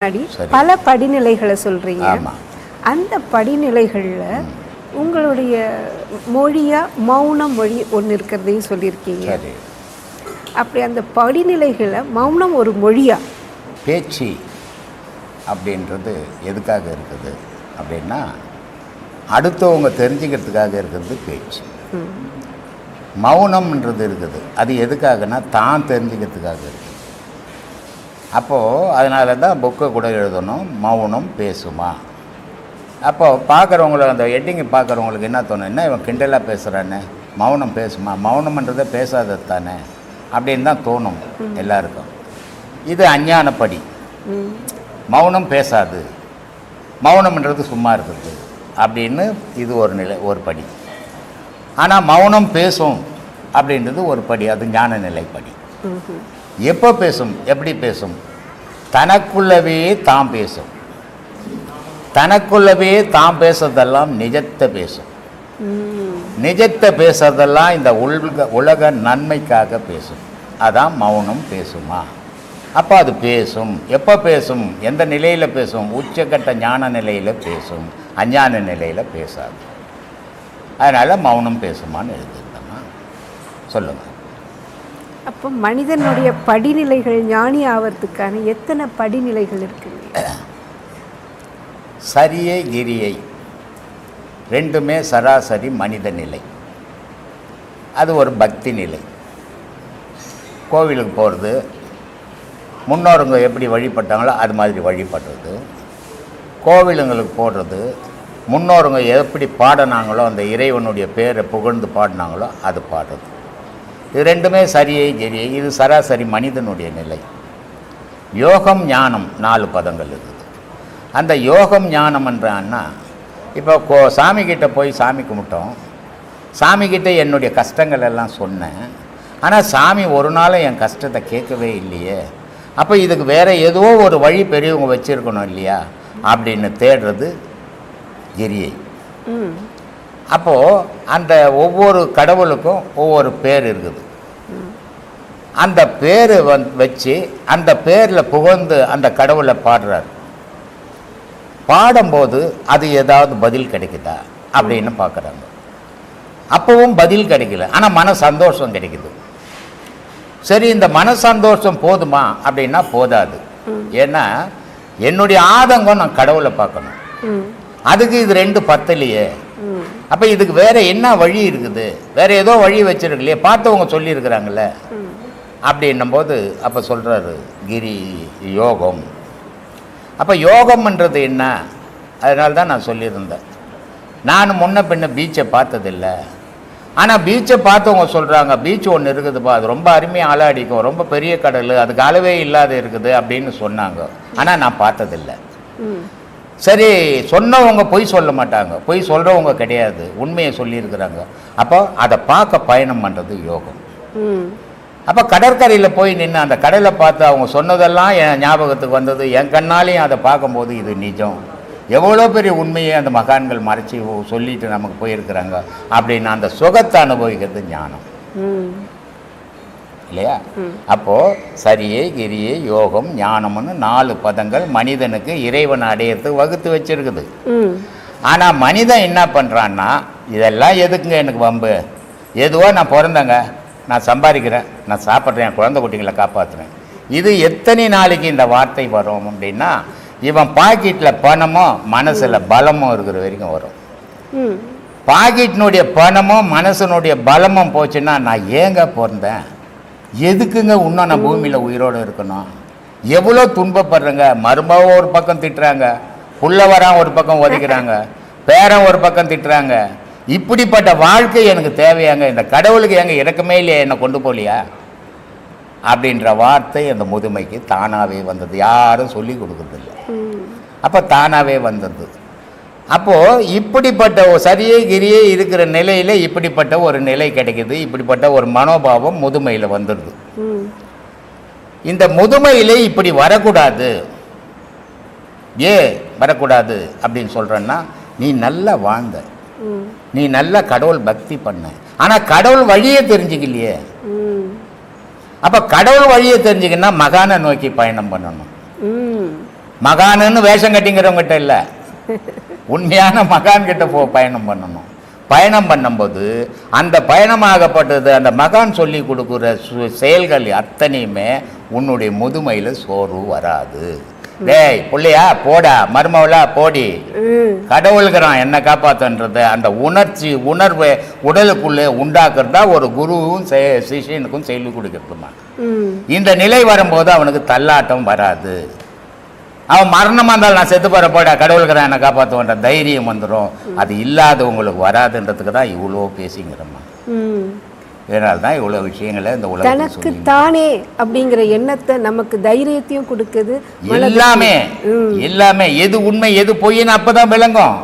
முன்னாடி பல படிநிலைகளை சொல்கிறீங்க. அந்த படிநிலைகளில் உங்களுடைய மொழியாக மௌன மொழி ஒன்று இருக்கிறதையும் சொல்லியிருக்கீங்க. அப்படி அந்த படிநிலைகளை மௌனம் ஒரு மொழியா? பேச்சு அப்படின்றது எதுக்காக இருக்குது அப்படின்னா, அடுத்தவங்க தெரிஞ்சுக்கிறதுக்காக இருக்கிறது பேச்சு. மௌனம்ன்றது இருக்குது, அது எதுக்காகனா தான் தெரிஞ்சுக்கிறதுக்காக இருக்குது. அப்போது அதனால தான் புக்கை கூட எழுதணும், மௌனம் பேசுமா. அப்போது பார்க்குறவங்கள அந்த ஹெட்டிங்கை பார்க்குறவங்களுக்கு என்ன தோணும், என்ன இவன் கிண்டலாக பேசுகிறானே, மௌனம் பேசுமா, மௌனம்ன்றதை பேசாதது தானே அப்படின்னு தான் தோணும் எல்லாருக்கும். இது அஞ்ஞானப்படி. மௌனம் பேசாது, மௌனம்ன்றது சும்மா இருக்குது அப்படின்னு இது ஒரு நிலை, ஒரு படி. ஆனால் மௌனம் பேசும் அப்படின்றது ஒரு படி, அது ஞான நிலைப்படி. எப்போ பேசும், எப்படி பேசும்? தனக்குள்ளவே தாம் பேசும். தனக்குள்ளவே தாம் பேசுறதெல்லாம் நிஜத்தை பேசும். நிஜத்தை பேசுறதெல்லாம் இந்த உலக நன்மைக்காக பேசும். அதான் மௌனம் பேசுமா. அப்போ அது பேசும். எப்போ பேசும், எந்த நிலையில் பேசும்? உச்சக்கட்ட ஞான நிலையில் பேசும், அஞ்ஞான நிலையில் பேசாது. அதனால் மௌனம் பேசுமான்னு எழுதிருந்தோம்மா. சொல்லுங்கள். அப்போ மனிதனுடைய படிநிலைகள் ஞானி ஆவறதுக்கான எத்தனை படிநிலைகள் இருக்குங்க? சரியை கிரியை ரெண்டுமே சராசரி மனித நிலை. அது ஒரு பக்தி நிலை. கோவிலுக்கு போகிறது, முன்னோருங்க எப்படி வழிபட்டாங்களோ அது மாதிரி வழிபடுறது. கோவிலுங்களுக்கு போடுறது, முன்னோருங்க எப்படி பாடினாங்களோ அந்த இறைவனுடைய பேரை புகழ்ந்து பாடினாங்களோ அது பாடுறது. இது ரெண்டுமே சரியை கிரியை. இது சராசரி மனிதனுடைய நிலை. யோகம் ஞானம் 4 பதங்கள் இருக்குது. அந்த யோகம் ஞானம் என்றான்னா, இப்போ சாமிக்கிட்ட போய் சாமி கும்பிட்டோம், சாமிக்கிட்ட என்னுடைய கஷ்டங்கள் எல்லாம் சொன்னேன், ஆனால் சாமி ஒரு நாளும் என் கஷ்டத்தை கேட்கவே இல்லையே. அப்போ இதுக்கு வேறு ஏதோ ஒரு வழி பெரியவங்க வச்சுருக்கணும் இல்லையா அப்படின்னு தேடுறது கிரியை. அப்போது அந்த ஒவ்வொரு கடவுளுக்கும் ஒவ்வொரு பேர் இருக்குது. அந்த பேர் வச்சு அந்த பேரில் புகழ்ந்து அந்த கடவுளை பாடுறார். பாடும்போது அது ஏதாவது பதில் கிடைக்குதா அப்படின்னு பார்க்குறாங்க. அப்பவும் பதில் கிடைக்கல, ஆனால் மன சந்தோஷம் கிடைக்குது. சரி, இந்த மன சந்தோஷம் போதுமா அப்படின்னா போதாது. ஏன்னா என்னுடைய ஆதங்கம் நான் கடவுளை பார்க்கணும், அதுக்கு இது 2 பத்தலையே. அப்போ இதுக்கு வேற என்ன வழி இருக்குது? வேற ஏதோ வழி வச்சிருக்கலையே, பார்த்தவங்க சொல்லியிருக்கிறாங்களே அப்படின்னும் போது அப்போ சொல்கிறாரு கிரி யோகம். அப்போ யோகம்ன்றது என்ன? அதனால தான் நான் சொல்லியிருந்தேன், நான் முன்ன பின்ன பீச்சை பார்த்ததில்லை, ஆனால் பீச்சை பார்த்தவங்க சொல்கிறாங்க பீச் ஒன்று இருக்குதுப்பா, அது ரொம்ப அருமையாக அலாடிக்கும், ரொம்ப பெரிய கடல், அதுக்கு அளவே இல்லாத இருக்குது அப்படின்னு சொன்னாங்க. ஆனால் நான் பார்த்ததில்லை. சரி, சொன்னவங்க பொய் சொல்ல மாட்டாங்க, பொய் சொல்கிறவங்க கிடையாது, உண்மையை சொல்லியிருக்கிறாங்க. அப்போ அதை பார்க்க பயணம் பண்ணுறது யோகம். அப்போ கடற்கரையில் போய் நின்று அந்த கடலை பார்த்து அவங்க சொன்னதெல்லாம் என் ஞாபகத்துக்கு வந்தது. என் கண்ணாலையும் அதை பார்க்கும்போது இது நிஜம், எவ்வளோ பெரிய உண்மையை அந்த மகான்கள் மறைச்சி சொல்லிட்டு நமக்கு போயிருக்கிறாங்க அப்படின்னு அந்த சுகத்தை அனுபவிக்கிறது ஞானம் இல்லையா? அப்போது சரியை கிரியை யோகம் ஞானம்னு 4 பதங்கள் மனிதனுக்கு இறைவன் அடையிறதுக்கு வகுத்து வச்சிருக்குது. ஆனால் மனிதன் என்ன பண்ணுறான்னா, இதெல்லாம் எதுக்குங்க எனக்கு வம்பு, எதுவோ நான் பிறந்தேங்க, நான் சம்பாதிக்கிறேன், நான் சாப்பிட்றேன், என் குழந்தை குட்டிங்களை காப்பாற்றுறேன், இது எத்தனை நாளைக்கு இந்த வார்த்தை வரும் அப்படின்னா, இவன் பாக்கெட்டில் பணமும் மனசில் பலமும் இருக்கிற வரைக்கும் வரும். பாக்கெட்டினுடைய பணமும் மனசனுடைய பலமும் போச்சுன்னா நான் ஏங்க பிறந்தேன், எதுக்குங்க இன்னும் நான் பூமியில் உயிரோடு இருக்கணும், எவ்வளோ துன்பப்படுறேங்க, மருமக ஒரு பக்கம் திட்டுறாங்க, புள்ளவரான் ஒரு பக்கம் ஒதுக்கிறாங்க, பேரன் ஒரு பக்கம் திட்டுறாங்க, இப்படிப்பட்ட வாழ்க்கை எனக்கு தேவையாங்க, இந்த கடவுளுக்கு எங்க இறக்கமே இல்லையா, என்னை கொண்டு போலியா அப்படின்ற வார்த்தை அந்த முதுமைக்கு தானாகவே வந்தது. யாரும் சொல்லி கொடுக்குறதில்லை, அப்போ தானாகவே வந்தது. அப்போது இப்படிப்பட்ட சரியை கிரியை இருக்கிற நிலையில் இப்படிப்பட்ட ஒரு நிலை கிடைக்குது, இப்படிப்பட்ட ஒரு மனோபாவம் முதுமையில் வந்துடுது. இந்த முதுமையில் இப்படி வரக்கூடாது. வரக்கூடாது அப்படின்னு சொல்கிறேன்னா, நீ நல்லா வாழ்ந்த, நீ நல்லா கடவுள் பக்தி பண்ண, ஆனால் கடவுள் வழியே தெரிஞ்சுக்கலையே. அப்போ கடவுள் வழியை தெரிஞ்சுக்கன்னா மகானை நோக்கி பயணம் பண்ணணும். மகானுன்னு வேஷம் கட்டிங்கிறவங்ககிட்ட இல்லை, உண்மையான மகான் கிட்ட பயணம் பண்ணணும். பயணம் பண்ணும்போது அந்த பயணமாகப்பட்டது அந்த மகான் சொல்லி கொடுக்குற செயல்கள் அத்தனையுமே உன்னுடைய முதுமையில் சோர்வு வராது. டேய் பிள்ளையா போடா, மருமவளா போடி, கடவுளுக்குறான் என்ன காப்பாத்துன்றது அந்த உணர்வு உடலுக்குள்ளே உண்டாக்குறதா ஒரு குருவும் சிஷியனுக்கும் சொல்லி கொடுக்கறதுமா. இந்த நிலை வரும்போது அவனுக்கு தள்ளாட்டம் வராது. அவன் மரணமாக இருந்தாலும் நான் செத்து போகிற போடா, கடவுளுக்கு என்னை காப்பாற்றுவன்ற தைரியம் வந்துடும். அது இல்லாதவங்களுக்கு வராதுன்றதுக்கு தான் இவ்வளோ பேசிங்கிறம்மா. இதனால தான் இவ்வளோ விஷயங்களை இந்த உலகம் தனக்கு தானே அப்படிங்கிற எண்ணத்தை நமக்கு தைரியத்தையும் கொடுக்குது. எல்லாமே எது உண்மை எது பொய்ன்னு அப்பதான் விளங்கும்.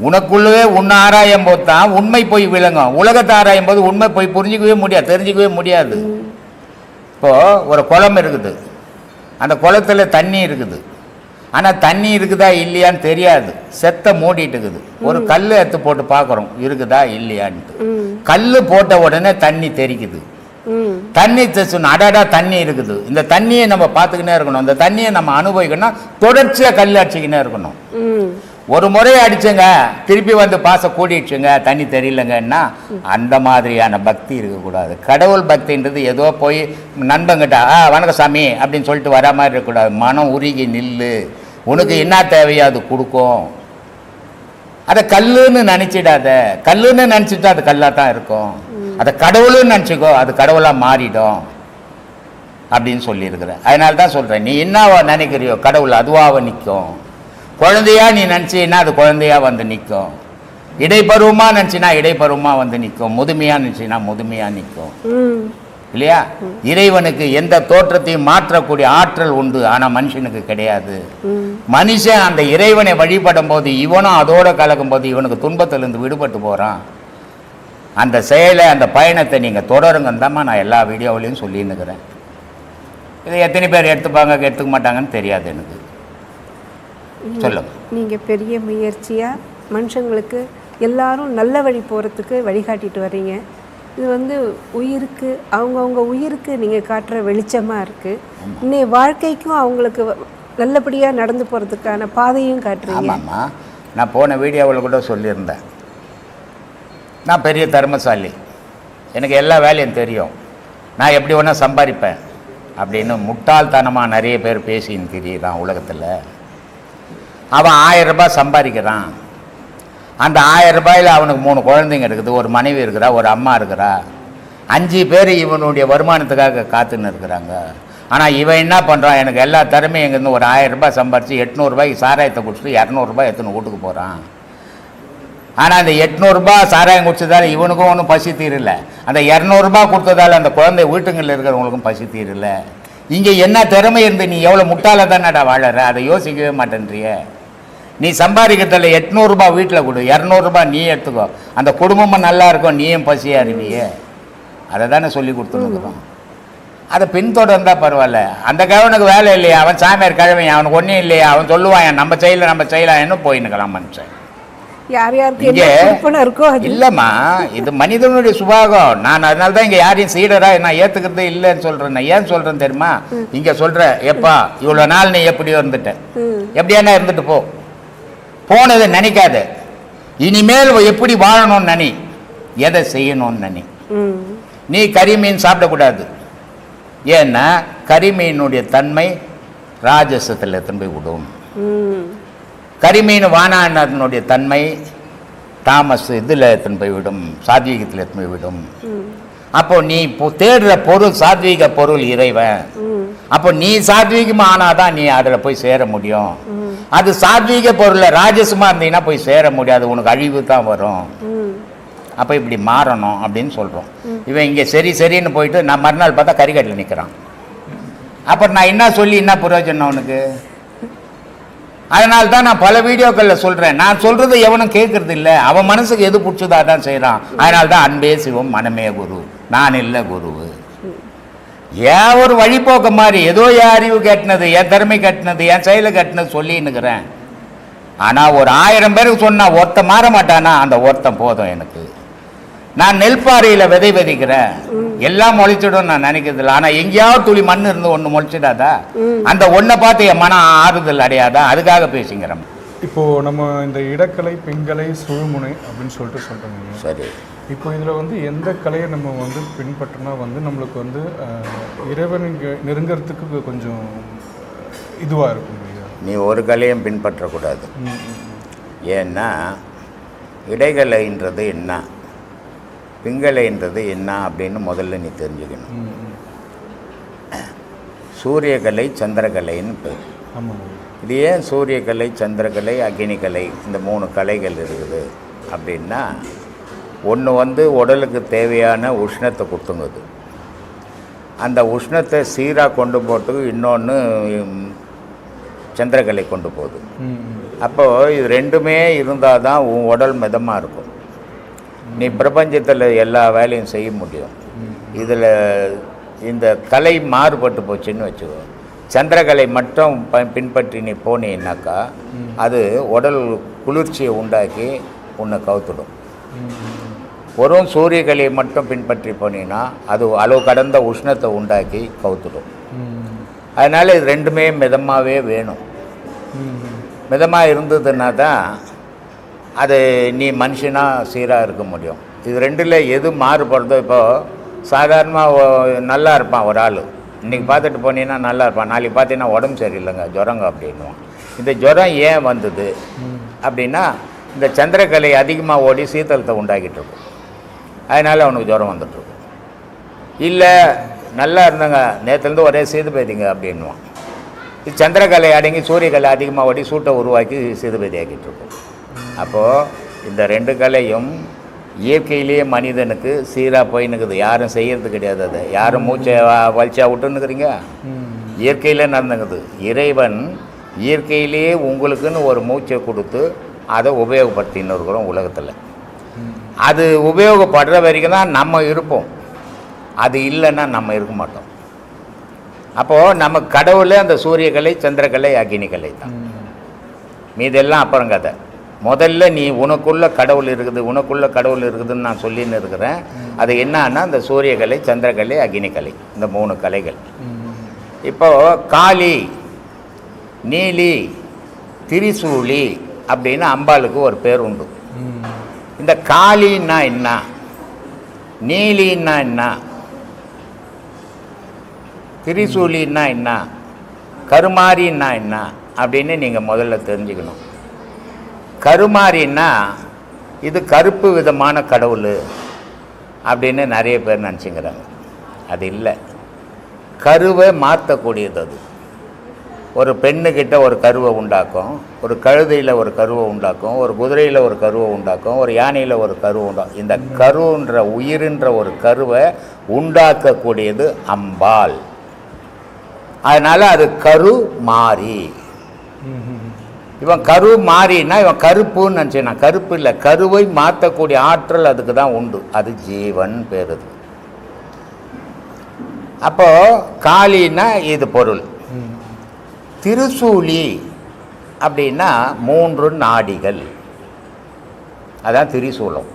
உனக்குள்ளவே உன்னை ஆராயும் போது தான் உண்மை பொய் விளங்கும். உலகத்தை ஆராயும் போது உண்மை பொய் புரிஞ்சிக்கவே முடியாது, தெரிஞ்சிக்கவே முடியாது. இப்போ ஒரு குளம் இருக்குது, அந்த குளத்துல தண்ணி இருக்குது, ஆனால் தண்ணி இருக்குதா இல்லையான்னு தெரியாது, செத்த மூடிட்டு இருக்குது. ஒரு கல் எடுத்து போட்டு பார்க்குறோம் இருக்குதா இல்லையான்ட்டு. கல் போட்ட உடனே தண்ணி தெரிக்குது. தண்ணி சொன்ன அடாடா தண்ணி இருக்குது, இந்த தண்ணியை நம்ம பார்த்துக்கினே இருக்கணும். இந்த தண்ணியை நம்ம அனுபவிக்கணும்னா தொடர்ச்சியாக கல் அடிச்சுக்கினே இருக்கணும். ஒரு முறை அடிச்சுங்க திருப்பி வந்து பாச கூடிடுச்சுங்க தண்ணி தெரியலங்கன்னா அந்த மாதிரியான பக்தி இருக்கக்கூடாது. கடவுள் பக்தின்றது ஏதோ போய் நண்பங்கிட்ட வணக்கம் சாமி அப்படின்னு சொல்லிட்டு வர மாதிரி இருக்கக்கூடாது. மனம் உருகி நில்லு, உனக்கு என்ன தேவையோ அது கொடுக்கும். அதை கல்லுன்னு நினச்சிடாத, கல்லுன்னு நினச்சிட்டா அது கல்லாக தான் இருக்கும். அதை கடவுளுன்னு நினச்சிக்கோ, அது கடவுளாக மாறிடும் அப்படின்னு சொல்லியிருக்கிறேன். அதனால தான் சொல்கிறேன், நீ என்னவா நினைக்கிறியோ கடவுள் அதுவாக நிற்கும். குழந்தையா நீ நினச்சின்னா அது குழந்தையா வந்து நிற்கும். இடைப்பருவமாக நினச்சின்னா இடைப்பருவமாக வந்து நிற்கும். முதுமையாக நினச்சின்னா முதுமையாக நிற்கும். இல்லையா? இறைவனுக்கு எந்த தோற்றத்தையும் மாற்றக்கூடிய ஆற்றல் உண்டு, ஆனால் மனுஷனுக்கு கிடையாது. மனுஷன் அந்த இறைவனை வழிபடும் போது இவனும் அதோட கலக்கும் போது இவனுக்கு துன்பத்திலிருந்து விடுபட்டு போகிறான். அந்த செயலை அந்த பயணத்தை நீங்கள் தொடருங்கன்னு தான் நான் எல்லா வீடியோவிலையும் சொல்லின்னுக்கிறேன். இதை எத்தனை பேர் எடுத்துப்பாங்க எடுத்துக்க மாட்டாங்கன்னு தெரியாது எனக்கு. சொல்லுங்க. நீங்கள் பெரிய முயற்சியாக மனுஷங்களுக்கு எல்லாரும் நல்ல வழி போகிறதுக்கு வழிகாட்டிட்டு வர்றீங்க. இது வந்து உயிருக்கு அவங்கவுங்க உயிருக்கு நீங்கள் காட்டுற வெளிச்சமாக இருக்குது. இன்னைய வாழ்க்கைக்கும் அவங்களுக்கு நல்லபடியாக நடந்து போகிறதுக்கான பாதையும் காட்டுறீங்க. ஆமாம்மா, நான் போன வீடியோவில் கூட சொல்லியிருந்தேன், நான் பெரிய தர்மசாலி, எனக்கு எல்லா வேலையும் தெரியும், நான் எப்படி வேணா சம்பாதிப்பேன் அப்படின்னு முட்டாள்தனமாக நிறைய பேர் பேசின்னு தெரியுறான் உலகத்தில். அவன் 1000 ரூபாய் சம்பாதிக்கிறான். அந்த 1000 ரூபாயில் அவனுக்கு 3 குழந்தைங்க இருக்குது, ஒரு மனைவி இருக்கிறா, ஒரு அம்மா இருக்கிறா, 5 பேர் இவனுடைய வருமானத்துக்காக காத்துன்னு இருக்கிறாங்க. ஆனால் இவன் என்ன பண்ணுறான், எனக்கு எல்லா திறமையும் எங்கேருந்து ஒரு 1000 ரூபாய் சம்பாரித்து 800 ரூபாய்க்கு சாராயத்தை குடிச்சிட்டு 200 ரூபாய் எத்தனை வீட்டுக்கு போகிறான். ஆனால் அந்த 800 ரூபாய் சாராயம் குடிச்சதால் இவனுக்கும் ஒன்றும் பசி தீரலை, அந்த 200 ரூபாய் கொடுத்ததால் அந்த குழந்தை வீட்டுங்களில் இருக்கிறவங்களுக்கும் பசி தீரலை. இங்கே என்ன திறமை இருந்து நீ எவ்வளோ முட்டாள தானடா வாழற, அதை யோசிக்கவே மாட்டேன்றிய. நீ சம்பாதிக்கிறதில்ல 800 ரூபாய் வீட்டில் கொடு, 200 ரூபாய் நீ எடுத்துக்கோ, அந்த குடும்பமும் நல்லா இருக்கும், நீயும் பசியாக இருவியே. அதை தானே சொல்லி கொடுத்துருக்குறோம். அதை பின்தொடர்ந்தால் பரவாயில்ல. அந்த கிழவனுக்கு வேலை இல்லையா, அவன் சாமியார் கிழவன், அவனுக்கு ஒன்றும் இல்லையா, அவன் சொல்லுவான் நம்ம செய்யலாம் போயின்னுக்கலாம் மனுஷன். யார் யாருக்கு இருக்கோ இல்லைம்மா, இது மனிதனுடைய சுபாகம். நான் அதனால தான் இங்கே யாரையும் சீடரா நான் ஏற்றுக்கிறதே இல்லைன்னு சொல்கிறேன். நான் ஏன் சொல்கிறேன் தெரியுமா, இங்கே சொல்கிறேன், எப்பா இவ்வளோ நாள் நீ எப்படியோ இருந்துட்டேன், எப்படியானா இருந்துட்டு போனதை நினைக்காத, இனிமேல் எப்படி வாழணும்னு நினை, எதை செய்யணும்னு நினை. நீ கறிமீன் சாப்பிடக்கூடாது, ஏன்னா கறிமீனுடைய தன்மை ராஜசத்தில் எடுத்துன்னு போய் விடும். கரிமீன் வானானதனுடைய தன்மை தாமஸ் இதில் எடுத்துன்னு போய் விடும், சாத்வீகத்தில் எடுத்துன்னு போய் விடும். அப்போ நீ தேடுற பொருள் சாத்வீக பொருள் இறைவன். அப்போ நீ சாத்வீகமாக ஆனாதான் நீ அதில் போய் சேர முடியும். அது சாத்வீக பொருளில் ராஜசமாக இருந்தீங்கன்னா போய் சேர முடியாது, உனக்கு அழிவு தான் வரும். அப்போ இப்படி மாறணும் அப்படின்னு சொல்கிறோம். இவன் இங்கே சரின்னு போயிட்டு நான் மறுநாள் பார்த்தா கறிக்கட்டில் நிற்கிறான். அப்புறம் நான் என்ன சொல்லி என்ன பிரயோஜனம் அவனுக்கு? அதனால தான் நான் பல வீடியோக்களில் சொல்கிறேன், நான் சொல்கிறது எவனும் கேட்கறது இல்லை, அவன் மனசுக்கு எது பிடிச்சதா தான் செய்கிறான். அதனால தான் அன்பே சிவம் மனமே குரு, நான் இல்லை குருவு. ஏன் ஒரு வழிபோக்க மாதிரி ஏதோ என் அறிவு கட்டினது, என் திறமை கட்டினது, என் செயலை கட்டினது சொல்லின்னுக்கிறேன். ஆனால் ஒரு 1000 பேருக்கு சொன்னால் ஒருத்தன் மாற மாட்டானா, அந்த ஒருத்தன் போதும் எனக்கு. நான் நெல்பாறையில் விதை விதைக்கிறேன், எல்லாம் முளைச்சிடும் நான் நினைக்கிறது இல்லை. ஆனால் எங்கேயாவது துளி மண் இருந்து ஒன்று முளைச்சிடாதா? அந்த ஒன்றை பார்த்து என் மனம் ஆறுதல் அடையாதா? அதுக்காக பேசிக்கிறேன். இப்போது நம்ம இந்த இடக்கலை, பிங்கலை, சுழுமுனை அப்படின்னு சொல்கிறோங்க. சரி, இப்போ இதில் வந்து எந்த கலையை நம்ம வந்து பின்பற்றினா வந்து நம்மளுக்கு வந்து இறைவனுக்கு நெருங்கிறதுக்கு கொஞ்சம் இதுவாக இருக்கும்? நீ ஒரு கலையும் பின்பற்றக்கூடாது. ஏன்னா இடைகலைன்றது என்ன, பிங்கலைன்றது என்ன அப்படின்னு முதல்ல நீ தெரிஞ்சுக்கணும். சூரியகலை, சந்திரகலைன்னு பேர். இது ஏன் சூரியகலை, சந்திரகலை, அக்னிகலை இந்த 3 கலைகள் இருக்குது அப்படின்னா, ஒன்று வந்து உடலுக்கு தேவையான உஷ்ணத்தை கொடுத்துங்குது. அந்த உஷ்ணத்தை சீராக கொண்டு போகிறதுக்கு இன்னொன்று சந்திரகலை கொண்டு போகுது. அப்போது இது ரெண்டுமே இருந்தால் தான் உன் உடல் மிதமாக இருக்கும். நீ பிரபஞ்சத்தில் எல்லா வேலையும் செய்ய முடியும். இதில் இந்த கலை மாறுபட்டு போச்சுன்னு வச்சுக்கோ. சந்திரகலை மட்டும் பின்பற்றி நீ போனீன்னாக்கா அது உடல் குளிர்ச்சியை உண்டாக்கி உன்னை கவுத்துடும். வெறும் சூரியகலையை மட்டும் பின்பற்றி போனீங்கன்னா அது அளவு கடந்த உஷ்ணத்தை உண்டாக்கி கவுத்துடும். அதனால் இது ரெண்டுமே மிதமாகவே வேணும். மிதமாக இருந்ததுன்னா தான் அது நீ மனுஷனாக சீராக இருக்க முடியும். இது ரெண்டில் எது மாறுபடுதோ, இப்போது சாதாரணமாக நல்லா இருப்பான் ஒரு ஆள், இன்றைக்கி பார்த்துட்டு போனீங்கன்னா நல்லா இருப்பான், நாளைக்கு பார்த்தீங்கன்னா உடம்பு சரியில்லைங்க, ஜுரங்க அப்படின்வான். இந்த ஜுரம் ஏன் வந்தது அப்படின்னா, இந்த சந்திரகலை அதிகமாக ஓடி சீத்தலத்தை உண்டாக்கிட்டு இருக்கும். அதனால் அவனுக்கு ஜுரம் வந்துட்டுருக்கும். இல்லை நல்லா இருந்தாங்க, நேற்றுலேருந்து ஒரே சீதுபேதிங்க அப்படின்வான். இது சந்திரகலை அடங்கி சூரியகலை அதிகமாக ஓடி சூட்டை உருவாக்கி சீதுபேதி ஆக்கிட்டு இருக்கும். அப்போது இந்த 2 கலையும் இயற்கையிலேயே மனிதனுக்கு சீராக போயின்னுக்குது. யாரும் செய்கிறது கிடையாது. அதை யாரும் மூச்சை வலிச்சா விட்டுன்னுக்குறீங்க, இயற்கையில் நடந்துக்குது. இறைவன் இயற்கையிலேயே உங்களுக்குன்னு ஒரு மூச்சை கொடுத்து அதை உபயோகப்படுத்தின்னு இருக்கிறோம் உலகத்தில். அது உபயோகப்படுற வரைக்கும் தான் நம்ம இருப்போம். அது இல்லைன்னா நம்ம இருக்க மாட்டோம். அப்போது நம்ம கடவுளே அந்த சூரியகலை, சந்திரகலை, அக்னிகலை தான். மீதெல்லாம் அப்புறம் கதை. முதல்ல நீ உனக்குள்ள கடவுள் இருக்குது, உனக்குள்ள கடவுள் இருக்குதுன்னு நான் சொல்லின்னு இருக்கிறேன். அது என்னன்னா அந்த சூரியகலை, சந்திரகலை, அக்னிகலை இந்த 3 கலைகள். இப்போது காளி, நீலி, திரிசூலி அப்படின்னு அம்பாளுக்கு ஒரு பேர் உண்டு. இந்த காளின்னா என்ன, நீலின்னா என்ன, திரிசூலின்னா என்ன, கருமாரின்னா என்ன அப்படின்னு நீங்கள் முதல்ல தெரிஞ்சுக்கணும். கருமாரின்னா இது கருப்பு விதமான கடவுள் அப்படின்னு நிறைய பேர் நினச்சிங்கிறாங்க. அது இல்லை, கருவை மாற்றக்கூடியது. அது ஒரு பெண்ணுக்கிட்ட ஒரு கருவை உண்டாக்கும், ஒரு கழுதையில் ஒரு கருவை உண்டாக்கும், ஒரு குதிரையில் ஒரு கருவை உண்டாக்கும், ஒரு யானையில் ஒரு கருவை உண்டாக்கும். இந்த கருன்ற உயிரின்ற ஒரு கருவை உண்டாக்கக்கூடியது அம்பாள். அதனால் அது கரு மாறி. இவன் கரு மாறினா இவன் கருப்புன்னு நினச்சினா, கருப்பு இல்லை, கருவை மாற்றக்கூடிய ஆற்றல் அதுக்கு தான் உண்டு. அது ஜீவன் பேர். அது அப்போது காளின்னா இது பொருள். திருசூலி அப்படின்னா 3 நாடிகள், அதான் திரிசூலம்.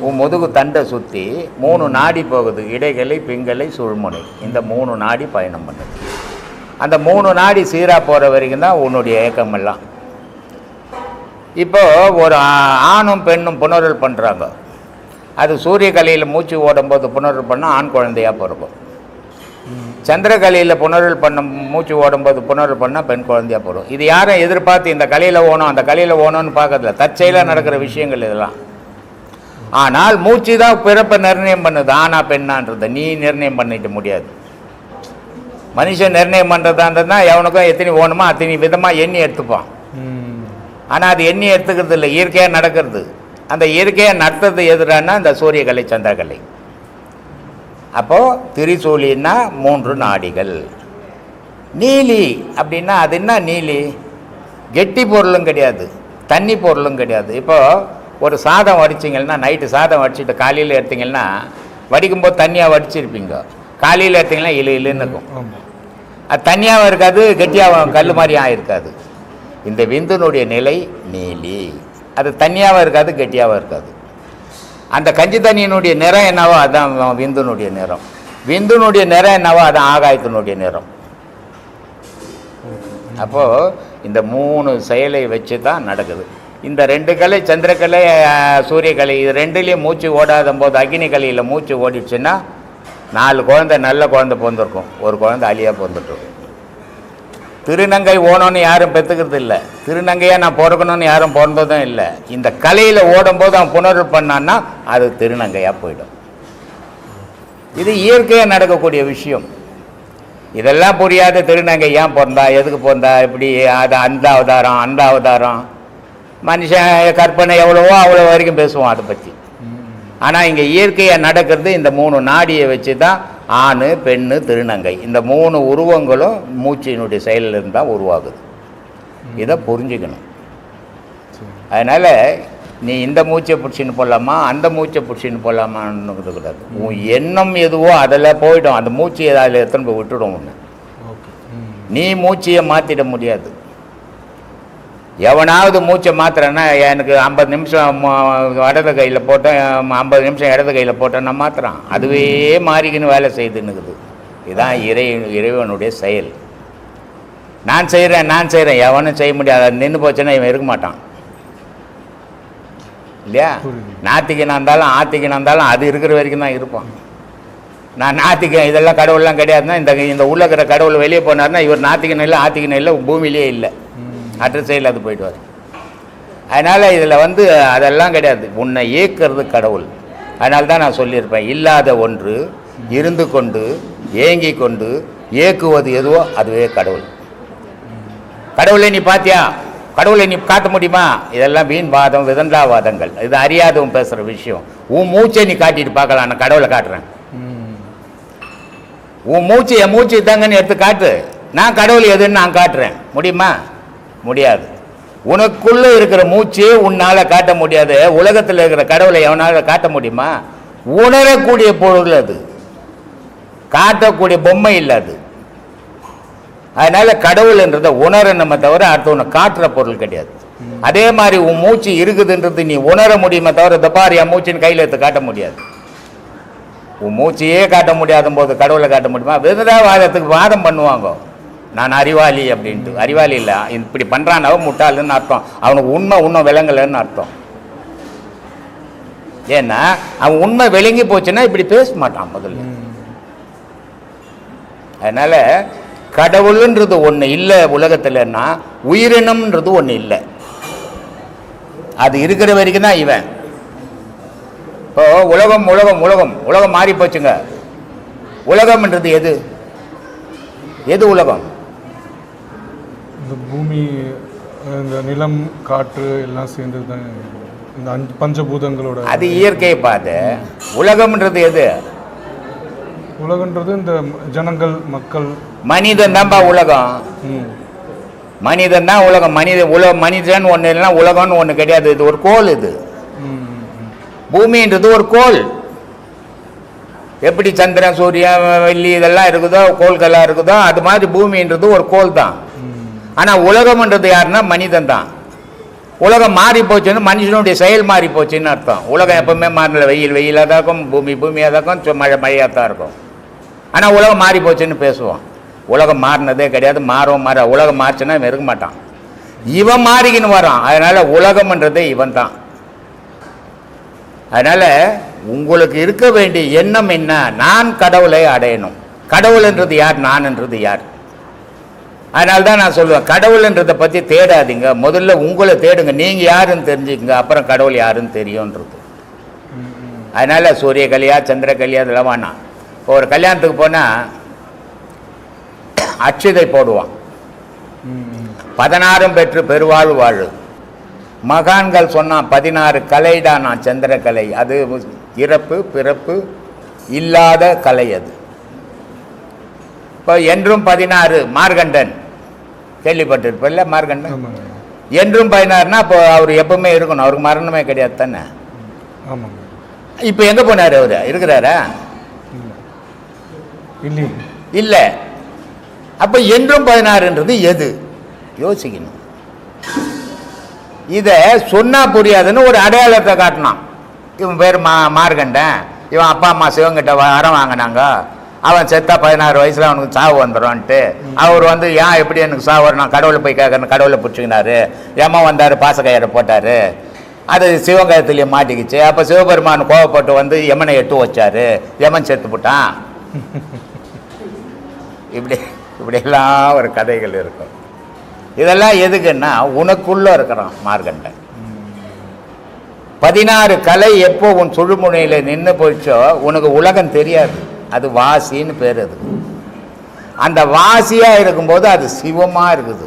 உன் முதுகு தண்டை சுற்றி 3 நாடி போகுது. இடைகலை, பிங்கலை, சுழுமுனை இந்த 3 நாடி பயணம் பண்ணுது. அந்த 3 நாடி சீராக போகிற வரைக்கும் தான் உன்னுடைய ஏக்கமெல்லாம். இப்போது ஒரு ஆணும் பெண்ணும் புணர்வு பண்ணுறாங்க. அது சூரியகலையில் மூச்சு ஓடும்போது புணர்வு பண்ணால் ஆண் குழந்தையாக பிறக்கும். சந்திரகலையில் புணர்வு பண்ண மூச்சு ஓடும்போது புணர்வு பண்ணால் பெண் குழந்தையாக பிறக்கும். இது யாரும் எதிர்பார்த்து இந்த கலையில் ஓணும் அந்த கலையில் ஓணும்னு பார்க்கறதில்ல, தற்செயலாக நடக்கிற விஷயங்கள் இதெல்லாம். ஆனால் மூச்சு தான் பிறப்பை நிர்ணயம் பண்ணுது, ஆனா பெண்ணான்றதை நீ நிர்ணயம் பண்ணிக்க முடியாது. மனுஷன் நிர்ணயம் பண்ணுறதான்றதுனா எவனுக்கும் எத்தனை ஓணுமோ அத்தனை விதமாக எண்ணி எடுத்துப்பான். ஆனால் அது எண்ணி எடுத்துக்கிறது இல்லை, இயற்கையாக நடக்கிறது. அந்த இயற்கையாக நடத்துறது எதுறான்னா இந்த சூரியகலை, சந்திரகலை. அப்போது திரிசூலின்னா 3 நாடிகள். நீலி அப்படின்னா அது என்ன, நீலி கெட்டி பொருளும் கிடையாது, தண்ணி பொருளும் கிடையாது. இப்போது ஒரு சாதம் வடிச்சிங்கன்னா, நைட்டு சாதம் வடிச்சிட்டு காலையில் எடுத்திங்கன்னா வடிக்கும்போது தண்ணியாக வடிச்சிருப்பீங்க, காலையில் எடுத்திங்கன்னா இழுன்னு இருக்கும். அது தண்ணியாகவும் இருக்காது, கெட்டியாகவும் கல் மாதிரியாக இருக்காது. இந்த விந்துனுடைய நிலை நீலி. அது தண்ணியாகவும் இருக்காது, கெட்டியாகவும் இருக்காது. அந்த கஞ்சி தண்ணியினுடைய நிறம் என்னவோ அதான் விந்துனுடைய நிறம், விந்துனுடைய நிறம் என்னவோ அதான் ஆகாயத்தினுடைய நிறம். அப்போது இந்த 3 செயலை வச்சு தான் நடக்குது. இந்த 2 கலை, சந்திரக்கலை சூரியக்கலை, இது 2லேயும் மூச்சு ஓடாத போது அக்னி கலையில் மூச்சு ஓடிடுச்சுன்னா 4 குழந்தை நல்ல குழந்தை பிறந்திருக்கும், ஒரு குழந்தை அழியாக பிறந்துட்டு. திருநங்கை ஓணும்னு யாரும் பெற்றுக்கிறது இல்லை, திருநங்கையாக நான் பிறக்கணும்னு யாரும் பிறந்ததும் இல்லை. இந்த கலையில் ஓடும்போது அவன் புணர்வு பண்ணான்னா அது திருநங்கையாக போயிடும். இது இயற்கையாக நடக்கக்கூடிய விஷயம். இதெல்லாம் புரியாத திருநங்கை ஏன் பிறந்தா, எதுக்கு பிறந்தா, இப்படி அது அந்த அவதாரம் அந்த அவதாரம், மனுஷன் கற்பனை எவ்வளவோ அவ்வளோ வரைக்கும் பேசுவோம் அதை பற்றி. ஆனால் இங்கே இயற்கையாக நடக்கிறது இந்த 3 நாடியை வச்சு தான் ஆண் பெண்ணு திருநங்கை இந்த 3 உருவங்களும் மூச்சினுடைய செயலில் தான் உருவாகுது. இதை புரிஞ்சுக்கணும். அதனால் நீ இந்த மூச்சை பிடிச்சின்னு போடலாமா அந்த மூச்சை பிடிச்சின்னு போடலாமான்னு கூடாது. உன் எண்ணம் எதுவோ அதில் போயிடும், அந்த மூச்சு அதில் எத்தனை போய் விட்டுடும். ஒன்று நீ மூச்சையை மாற்றிட முடியாது. எவனாவது மூச்சை மாத்திரன்னா எனக்கு 50 நிமிஷம் இடது கையில் போட்டேன், 50 நிமிஷம் இடது கையில் போட்டேன் நான் மாத்திரான், அதுவே மாறிக்கின்னு வேலை செய்துன்னுக்குது. இதுதான் இறைவனுடைய செயல். நான் செய்கிறேன் எவனும் செய்ய முடியாது. அது நின்று போச்சுன்னா இவன் இருக்க மாட்டான் இல்லையா? நாத்திகனாக இருந்தாலும் ஆத்திகனாக இருந்தாலும் அது இருக்கிற வரைக்கும் தான் இருப்பான். நான் நாத்திகன் இதெல்லாம் கடவுள்லாம் கிடையாதுன்னா இந்த உள்ள இருக்கிற கடவுள் வெளியே போனார்னா இவர் நாத்திகன் இல்லை ஆத்திகன் இல்லை, பூமியிலே இல்லை, அற்ற செயல் அது போயிடுவார். அதனால் இதில் அதெல்லாம் கிடையாது. உன்னை இயக்கிறது கடவுள். அதனால தான் நான் சொல்லியிருப்பேன், இல்லாத ஒன்று இருந்து கொண்டு ஏங்கி கொண்டு இயக்குவது எதுவோ அதுவே கடவுள். கடவுளை நீ பார்த்தியா, கடவுளை நீ காட்ட முடியுமா? இதெல்லாம் வீண் வாதம், விதண்டாவாதங்கள். இது அறியாதவன் பேசுகிற விஷயம். உன் மூச்சை நீ காட்டிட்டு பார்க்கலாம், நான் கடவுளை காட்டுறேன். உன் மூச்சு என் மூச்சு தாங்கன்னு எடுத்து காட்டு, நான் கடவுள் எதுன்னு நான் காட்டுறேன். முடியுமா? முடியாது. உனக்குள்ளே இருக்கிற மூச்சு உன்னால் காட்ட முடியாது. உலகத்தில் இருக்கிற கடவுளை எவனால் காட்ட முடியுமா? உணரக்கூடிய பொருள் அது, காட்டக்கூடிய பொம்மை இல்லை அது. அதனால் கடவுள்ன்றதை உணரணுமே தவிர அடுத்தவனை காட்டுற பொருள் கிடையாது. அதே மாதிரி உன் மூச்சு இருக்குதுன்றது நீ உணர முடியுமே தவிர தப்பார் என் மூச்சின்னு கையில் எடுத்து காட்ட முடியாது. உன் மூச்சையே காட்ட முடியாத போது கடவுளை காட்ட முடியுமா? விதண்டாவாதத்துக்கு வாதம் பண்ணுவாங்க, நான் அறிவாளி அப்படின்ட்டு. அறிவாளி இல்லை, இப்படி பண்ணுறான் அவன் முட்டாளுன்னு அர்த்தம். அவனுக்கு உண்மை இன்னும் விளங்கலைன்னு அர்த்தம். ஏன்னா அவன் உண்மை விளங்கி போச்சுன்னா இப்படி பேச மாட்டான் முதல்ல. அதனால் கடவுள்ன்றது ஒன்று இல்லை உலகத்தில்னா உயிரினம்ன்றது ஒன்று இல்லை. அது இருக்கிற வரைக்கும் தான் இவன். இப்போ உலகம் உலகம் உலகம் உலகம் மாறி போச்சுங்க. உலகம்ன்றது எது? எது உலகம்? இந்த பூமி, இந்த நிலம், காற்று எல்லாம் சேர்ந்தது தான் இந்த பஞ்சபூதங்களோட. அது இயற்கையை பார்த்து உலகம்ன்றது எது? உலகன்றது இந்த ஜனங்கள், மக்கள், மனிதன் தான்ப்பா உலகம். மனிதன் தான் உலகம். மனிதன் ஒன்று இல்லைன்னா உலகம்னு ஒன்று கிடையாது. இது ஒரு கோள். இது பூமின்றது ஒரு கோள். எப்படி சந்திரன் சூரியன் வெள்ளி இதெல்லாம் இருக்குதோ, கோள்கள்லாம் இருக்குதோ, அது மாதிரி பூமின்றது ஒரு கோள் தான். ஆனால் உலகம்ன்றது யாருன்னா மனிதன் தான். உலகம் மாறி போச்சுன்னு மனுஷனுடைய செயல் மாறி போச்சுன்னு அர்த்தம். உலகம் எப்பவுமே மாறல. வெயில் வெயிலாக தான் இருக்கும், பூமி பூமியாக தான் இருக்கும், மழை மழையாக தான் இருக்கும். ஆனால் உலகம் மாறி போச்சுன்னு பேசுவோம். உலகம் மாறினதே கிடையாது, மாறவும் மாற. உலகம் மாறிச்சுன்னா இவன் இருக்க மாட்டான், இவன் மாறிக்கின்னு வரான். அதனால் உலகம்ன்றதே இவன் தான். அதனால் உங்களுக்கு இருக்க வேண்டிய எண்ணம் என்ன? நான் கடவுளை அடையணும். கடவுள்ன்றது யார், நான்ன்றது யார்? அதனால்தான் நான் சொல்லுவேன், கடவுள்ன்றதை பற்றி தேடாதீங்க, முதல்ல உங்களை தேடுங்க. நீங்கள் யாருன்னு தெரிஞ்சுக்கங்க, அப்புறம் கடவுள் யாருன்னு தெரியும்ன்றது. அதனால் சூரிய கல்யா சந்திர கல்யா இதெல்லாம் வேணாம். இப்போ ஒரு கல்யாணத்துக்கு போனால் அட்சதை போடுவான், 16 பெற்று பெருவாழ் வாழு. மகான்கள் சொன்னான் 16 கலைடா நான் சந்திரக்கலை. அது இறப்பு பிறப்பு இல்லாத கலை. அது இப்போ என்றும் 16 மார்கண்டன் கேள்விப்பட்டிருப்பில்ல? மார்கண்டன் என்றும் 16னா இப்போ அவர் எப்பவுமே இருக்கணும், அவருக்கு மரணமே கிடையாது தானே. இப்போ எங்கே போனார்? அவர் இருக்கிறாரா? இல்லை. அப்போ என்றும் 16ன்றது எது? யோசிக்கணும். இதை சொன்னா புரியாதுன்னு ஒரு அடையாளத்தை காட்டினான். இவன் பேர் மார்கண்டன், இவன் அப்பா அம்மா சிவங்கிட்ட வரம் வாங்கினாங்க, அவன் செத்தா 16 வயசில் அவனுக்கு சாவு வந்துடும்ன்ட்டு அவர் வந்து ஏன் எப்படி எனக்கு சாவு வரும், நான் கடவுளை போய் கேட்கறேன்னு கடவுளை பிடிச்சிக்கினாரு. ஏமா வந்தார், பாசக்கயிறை போட்டார், அது சிவகயத்துலேயே மாட்டிக்கிச்சு. அப்போ சிவபெருமான் கோவப்பட்டு வந்து யமனை எட்டு வச்சாரு, யமன் செத்து போட்டான். இப்படியெல்லாம் ஒரு கதைகள் இருக்கும். இதெல்லாம் எதுக்குன்னா உனக்குள்ளே இருக்கிறான் மார்கண்டன். 16 கலை எப்போ உன் சுழுமுனையில் நின்று போயிடுச்சோ உனக்கு உலகம் தெரியாது. அது வாசின்னு பேர். அது அந்த வாசியாக இருக்கும்போது அது சிவமாக இருக்குது.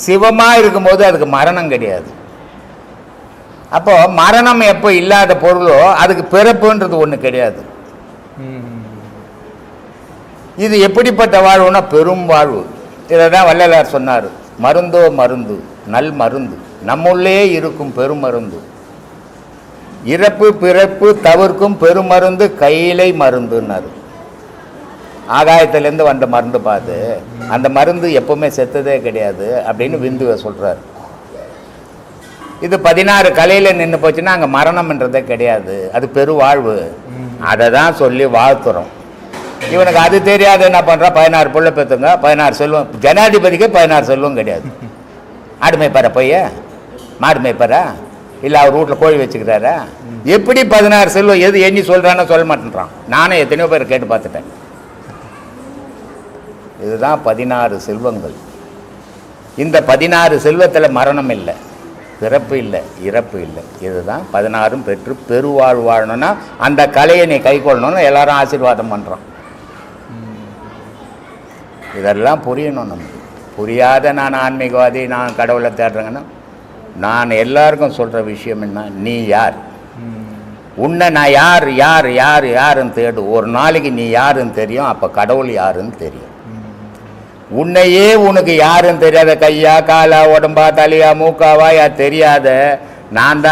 சிவமாக இருக்கும்போது அதுக்கு மரணம் கிடையாது. அப்போ மரணம் எப்போ இல்லாத பொருளோ அதுக்கு பிறப்புன்றது ஒன்று கிடையாது. இது எப்படிப்பட்ட வாழ்வுனா பெரும் வாழ்வு. இதை தான் வள்ளலார் சொன்னார், மருந்தோ மருந்து நல் மருந்து நம்முள்ளே இருக்கும் பெருமருந்து, இறப்பு பிறப்பு தவிர்க்கும் பெருமருந்து கையிலை மருந்துன்னாரு. ஆகாயத்திலேருந்து வந்த மருந்து பார்த்து அந்த மருந்து எப்பவுமே செத்ததே கிடையாது அப்படின்னு விந்துவை சொல்கிறார். இது 16 கலையில் நின்று போச்சுன்னா அங்கே மரணம்ன்றதே கிடையாது, அது பெருவாழ்வு. அதை தான் சொல்லி வாழ்த்துறோம். இவனுக்கு அது தெரியாது, என்ன பண்ணுறான், 16 புள்ள பெற்றுங்க, 16 செல்வம். ஜனாதிபதிக்கே 16 செல்வம் கிடையாது. ஆடு மேய்ப்பாரா போய், மாடு மேய்ப்பாரா, இல்லை அவர் வீட்டில் கோழி வச்சுக்கிறாரா? எப்படி 16 செல்வம் எது எண்ணி சொல்கிறான்னு சொல்ல மாட்டேன்றான். நானே எத்தனையோ பேர் கேட்டு பார்த்துட்டேன். இதுதான் 16 செல்வங்கள். இந்த 16 செல்வத்தில் மரணம் இல்லை, பிறப்பு இல்லை, இறப்பு இல்லை. இதுதான் 16 பெற்று பெருவாழ்வு வாழணும்னா அந்த கலையை நீ கை கொள்ளணும்னு எல்லாரும் ஆசீர்வாதம் பண்ணுறோம். இதெல்லாம் புரியணும் நமக்கு. புரியாத நான் ஆன்மீகவாதி, நான் கடவுளை தேடுறேங்கன்னா, நான் எல்லாருக்கும் சொல்கிற விஷயம் என்ன, நீ யார், உன்னை நான் யார் யார் யார் யாருன்னு தேடு. ஒரு நாளைக்கு நீ யாருன்னு தெரியும், அப்போ கடவுள் யாருன்னு தெரியும். உன்னையே உனக்கு யாருன்னு தெரியாத, கையா காலா உடம்பா தலையா மூக்காவா யா தெரியாத நான்